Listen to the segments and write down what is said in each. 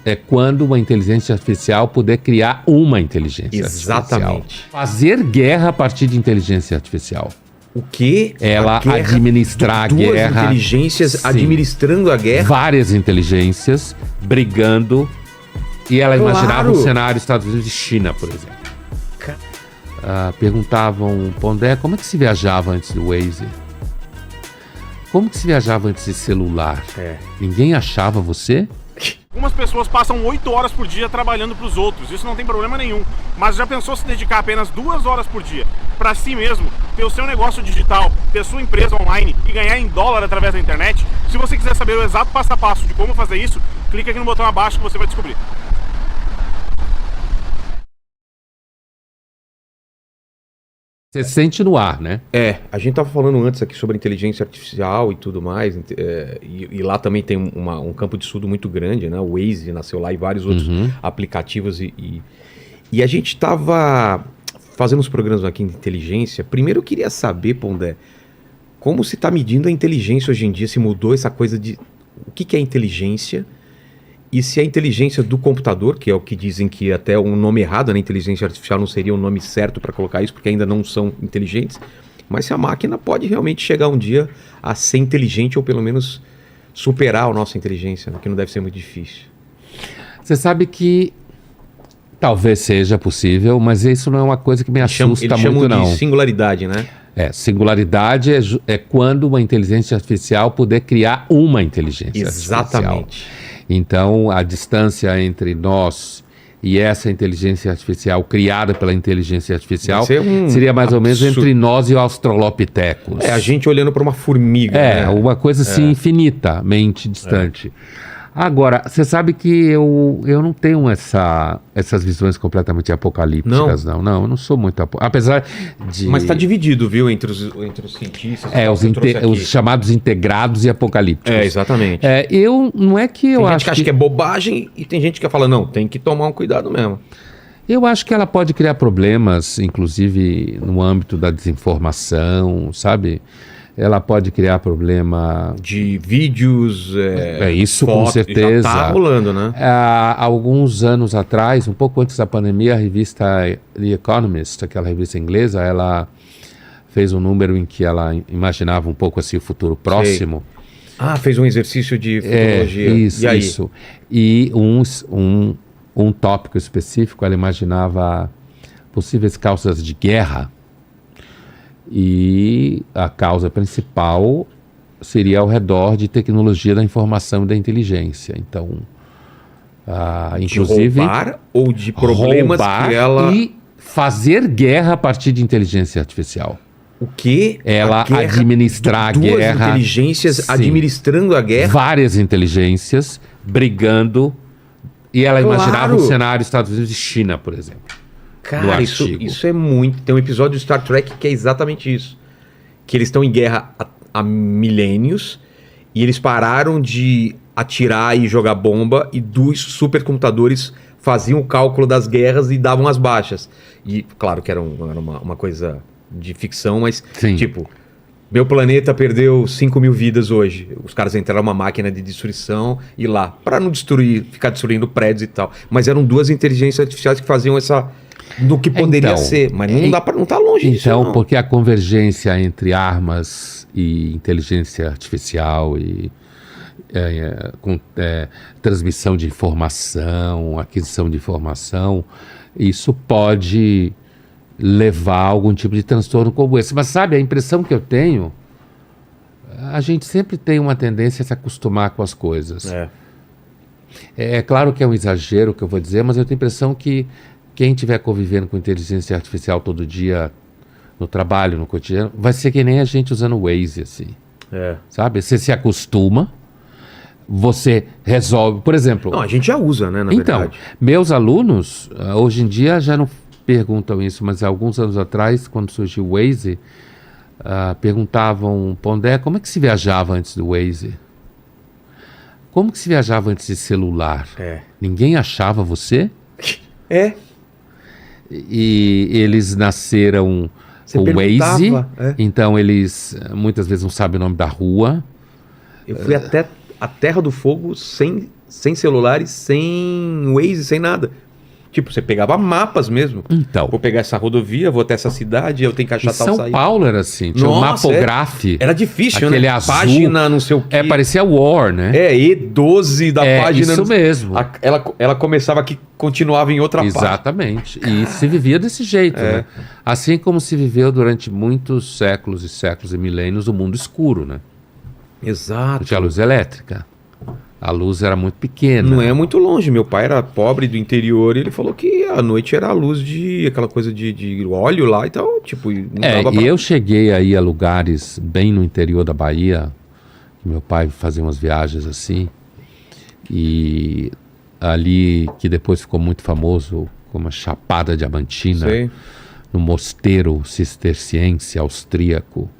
É quando uma inteligência artificial puder criar uma inteligência Exatamente. artificial. Fazer guerra a partir de inteligência artificial. O quê? Ela administrar a guerra. Duas inteligências Sim. administrando a guerra. Várias inteligências brigando. E ela imaginava um cenário Estados Unidos e China, por exemplo. Perguntavam, Pondé, como é que se viajava antes do Waze? Como que se viajava antes de celular? Ninguém achava você? Algumas pessoas passam 8 horas por dia trabalhando para os outros, isso não tem problema nenhum. Mas já pensou se dedicar apenas 2 horas por dia para si mesmo, ter o seu negócio digital, ter sua empresa online e ganhar em dólar através da internet? Se você quiser saber o exato passo a passo de como fazer isso, clique aqui no botão abaixo que você vai descobrir. Você sente no ar, né? A gente tava falando antes aqui sobre inteligência artificial e tudo mais, e lá também tem um campo de estudo muito grande, né? O Waze nasceu lá e vários outros aplicativos e a gente tava fazendo uns programas aqui de inteligência. Primeiro eu queria saber, Pondé, como se está medindo a inteligência hoje em dia, se mudou essa coisa de o que é inteligência e se a inteligência do computador, que é o que dizem que até um nome errado, né? Inteligência artificial não seria o nome certo para colocar isso, porque ainda não são inteligentes, mas se a máquina pode realmente chegar um dia a ser inteligente ou pelo menos superar a nossa inteligência, né? Que não deve ser muito difícil. Você sabe que talvez seja possível, mas isso não é uma coisa que me assusta muito, não. Eles chamam de singularidade, né? Singularidade é quando uma inteligência artificial puder criar uma inteligência artificial. Exatamente. Então, a distância entre nós e essa inteligência artificial criada pela inteligência artificial seria mais ou menos entre nós e o Australopithecus. A gente olhando para uma formiga. Né? Uma coisa assim infinitamente distante. Agora, você sabe que eu não tenho essas visões completamente apocalípticas, não. Não, eu não sou muito apesar de... Mas está dividido, viu, entre os cientistas. Os chamados integrados e apocalípticos. Exatamente. Não é que eu tem acho gente que acha que é bobagem e tem gente que fala, não, tem que tomar um cuidado mesmo. Eu acho que ela pode criar problemas, inclusive no âmbito da desinformação, sabe? Ela pode criar problema de vídeos, isso fotos, com certeza. Já tá rolando, né? Há alguns anos atrás, um pouco antes da pandemia, a revista The Economist, aquela revista inglesa, ela fez um número em que ela imaginava um pouco assim o futuro próximo. Fez um exercício de futurologia. Isso. E um tópico específico, ela imaginava possíveis causas de guerra. E a causa principal seria ao redor de tecnologia da informação e da inteligência. Então, inclusive... De roubar ou de problemas que ela... e fazer guerra a partir de inteligência artificial. O quê? Ela administrar a guerra... Duas inteligências administrando a guerra? Várias inteligências brigando. E ela imaginava um cenário Estados Unidos e China, por exemplo. Cara, isso é muito... Tem um episódio do Star Trek que é exatamente isso. Que eles estão em guerra há milênios e eles pararam de atirar e jogar bomba e dos supercomputadores faziam o cálculo das guerras e davam as baixas. E claro que era uma coisa de ficção, mas tipo... Meu planeta perdeu 5.000 vidas hoje. Os caras entraram numa máquina de destruição e lá, para não destruir, ficar destruindo prédios e tal. Mas eram duas inteligências artificiais que faziam essa... do que poderia ser, mas não tá longe disso, não. Porque a convergência entre armas e inteligência artificial e transmissão de informação, aquisição de informação, isso pode levar a algum tipo de transtorno como esse. Mas sabe, a impressão que eu tenho, a gente sempre tem uma tendência a se acostumar com as coisas. É claro que é um exagero o que eu vou dizer, mas eu tenho a impressão que quem estiver convivendo com inteligência artificial todo dia, no trabalho, no cotidiano, vai ser que nem a gente usando o Waze, assim. Sabe? Você se acostuma, você resolve, por exemplo... Não, a gente já usa, né, na verdade. Meus alunos, hoje em dia, já não perguntam isso, mas há alguns anos atrás, quando surgiu o Waze, perguntavam, Pondé, como é que se viajava antes do Waze? Como que se viajava antes de celular? Ninguém achava você? E eles nasceram com o Waze, então eles muitas vezes não sabem o nome da rua. Eu fui até a Terra do Fogo sem sem celulares, sem Waze, sem nada. Tipo, você pegava mapas mesmo. Então. Vou pegar essa rodovia, vou até essa cidade, eu tenho que achar Em tal São saída. Paulo era assim, tinha um Nossa, Mapograph. Era difícil, aquele né? azul. Página, não sei o quê. Parecia War, né? E12 da página. Isso mesmo. Ela começava aqui, continuava em outra página. Exatamente. E se vivia desse jeito, né? Assim como se viveu durante muitos séculos e séculos e milênios o mundo escuro, né? Não Exato. tinha luz elétrica. A luz era muito pequena. Não é muito longe. Meu pai era pobre do interior e ele falou que à noite era a luz de aquela coisa de óleo lá e tal. Tipo, não dava e eu cheguei aí a lugares bem no interior da Bahia. Meu pai fazia umas viagens assim. E ali, que depois ficou muito famoso como a Chapada Diamantina, Sei. no mosteiro cisterciense austríaco,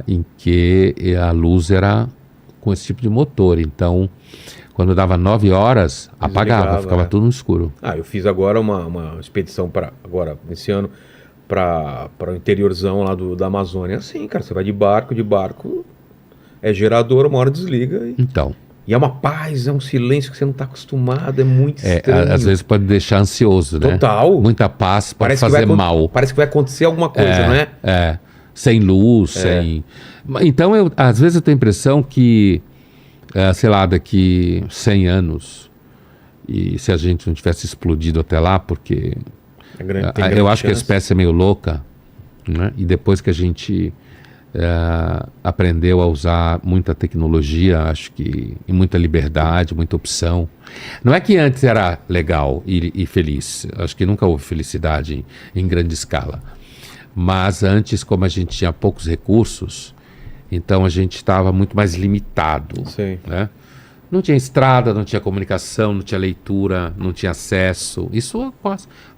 em que a luz era com esse tipo de motor. Então, quando dava 9 horas, apagava, Desligava, ficava tudo no escuro. Eu fiz agora uma expedição esse ano para o interiorzão lá da Amazônia. Assim, cara, você vai de barco, é gerador, uma hora desliga Então, e é uma paz, é um silêncio que você não está acostumado, é muito estranho. às vezes pode deixar ansioso, né? Total. Muita paz pode Parece que fazer mal. Parece que vai acontecer alguma coisa, não é? Sem luz, sem... Então, às vezes eu tenho a impressão que, sei lá, daqui 100 anos, e se a gente não tivesse explodido até lá, porque eu acho que a espécie é meio louca, né? E depois que a gente aprendeu a usar muita tecnologia, acho que, e muita liberdade, muita opção. Não é que antes era legal e feliz, acho que nunca houve felicidade em grande escala. Mas antes, como a gente tinha poucos recursos, então a gente estava muito mais limitado. Sim. Né? Não tinha estrada, não tinha comunicação, não tinha leitura, não tinha acesso. Isso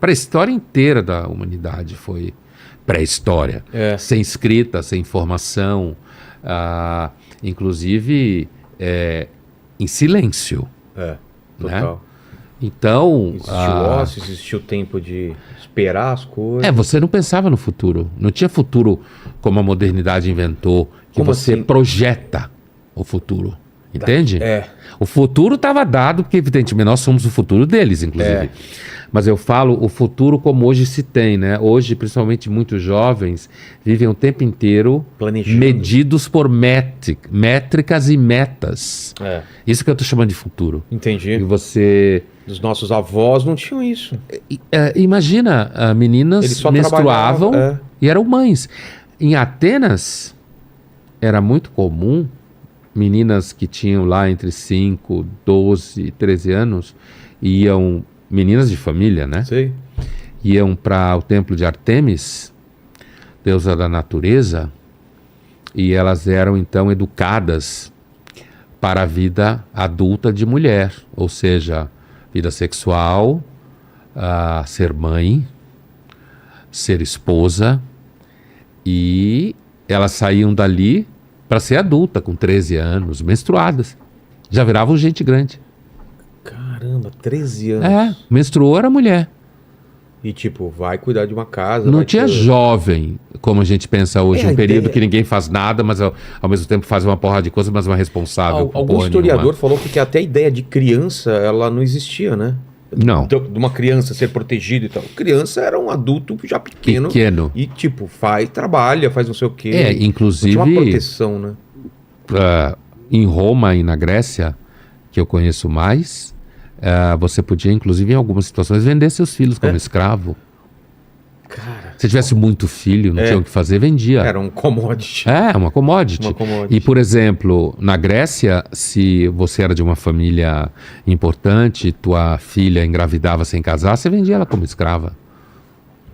para a história inteira da humanidade foi pré-história. Sem escrita, sem informação, inclusive em silêncio. Total. Né? Então... Existiu ócio, existiu tempo de esperar as coisas. Você não pensava no futuro. Não tinha futuro como a modernidade inventou, que Como você assim? projeta o futuro. Entende? É. O futuro estava dado, porque evidentemente nós somos o futuro deles, inclusive. Mas eu falo o futuro como hoje se tem, né? Hoje, principalmente muitos jovens, vivem o tempo inteiro Planejando. medidos por métricas e metas. Isso que eu estou chamando de futuro. Entendi. E você... Os nossos avós não tinham isso. Imagina, Eles meninas só menstruavam trabalhavam, e eram mães. Em Atenas, era muito comum meninas que tinham lá entre 5, 12, 13 anos, meninas de família, né? Sei. Iam para o templo de Artemis, deusa da natureza, e elas eram então educadas para a vida adulta de mulher, ou seja, vida sexual, ser mãe, ser esposa, e elas saíam dali para ser adulta, com 13 anos, menstruadas. Já viravam gente grande. Caramba, 13 anos. Menstruou era mulher. E tipo, vai cuidar de uma casa. Não vai tinha ter- jovem, como a gente pensa hoje, É, a um período ideia- que ninguém faz nada, mas ao mesmo tempo faz uma porrada de coisa, mas não é responsável por Algum porra historiador nenhuma. falou que até a ideia de criança, ela não existia, né? Não, De uma criança ser protegida e tal. Criança era um adulto já pequeno. pequeno. E tipo, trabalha, faz não sei o quê. Não Inclusive, tinha uma proteção, né? em Roma e na Grécia, que eu conheço mais, você podia, inclusive, em algumas situações, vender seus filhos como escravo. Cara, Se tivesse muito filho, não tinha o que fazer, vendia. era um commodity. Uma commodity. Uma commodity. E, por exemplo, na Grécia, se você era de uma família importante, tua filha engravidava sem casar, você vendia ela como escrava.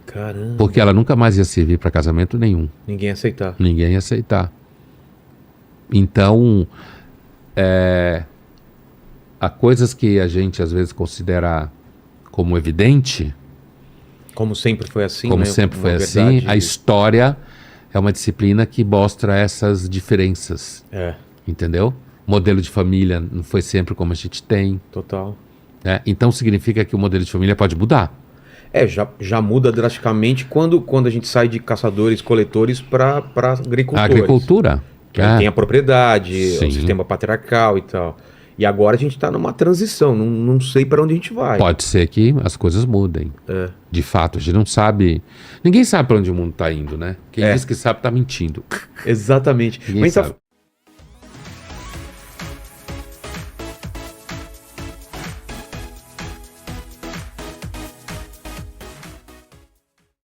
Caramba. Porque ela nunca mais ia servir para casamento nenhum. Ninguém ia aceitar. Ninguém ia aceitar. Então, há coisas que a gente às vezes considera como evidente, Como sempre foi assim, como né? sempre Uma foi verdade- assim, a história é uma disciplina que mostra essas diferenças, É, entendeu? O modelo de família não foi sempre como a gente tem, total. né? Então significa que o modelo de família pode mudar. Já muda drasticamente quando a gente sai de caçadores-coletores para agricultores. A agricultura. Que aí tem a propriedade, Sim. o sistema patriarcal e tal. E agora a gente está numa transição, não sei para onde a gente vai. Pode ser que as coisas mudem. De fato, a gente não sabe. Ninguém sabe para onde o mundo está indo, né? Quem diz que sabe está mentindo. Exatamente. Ninguém Mas sabe.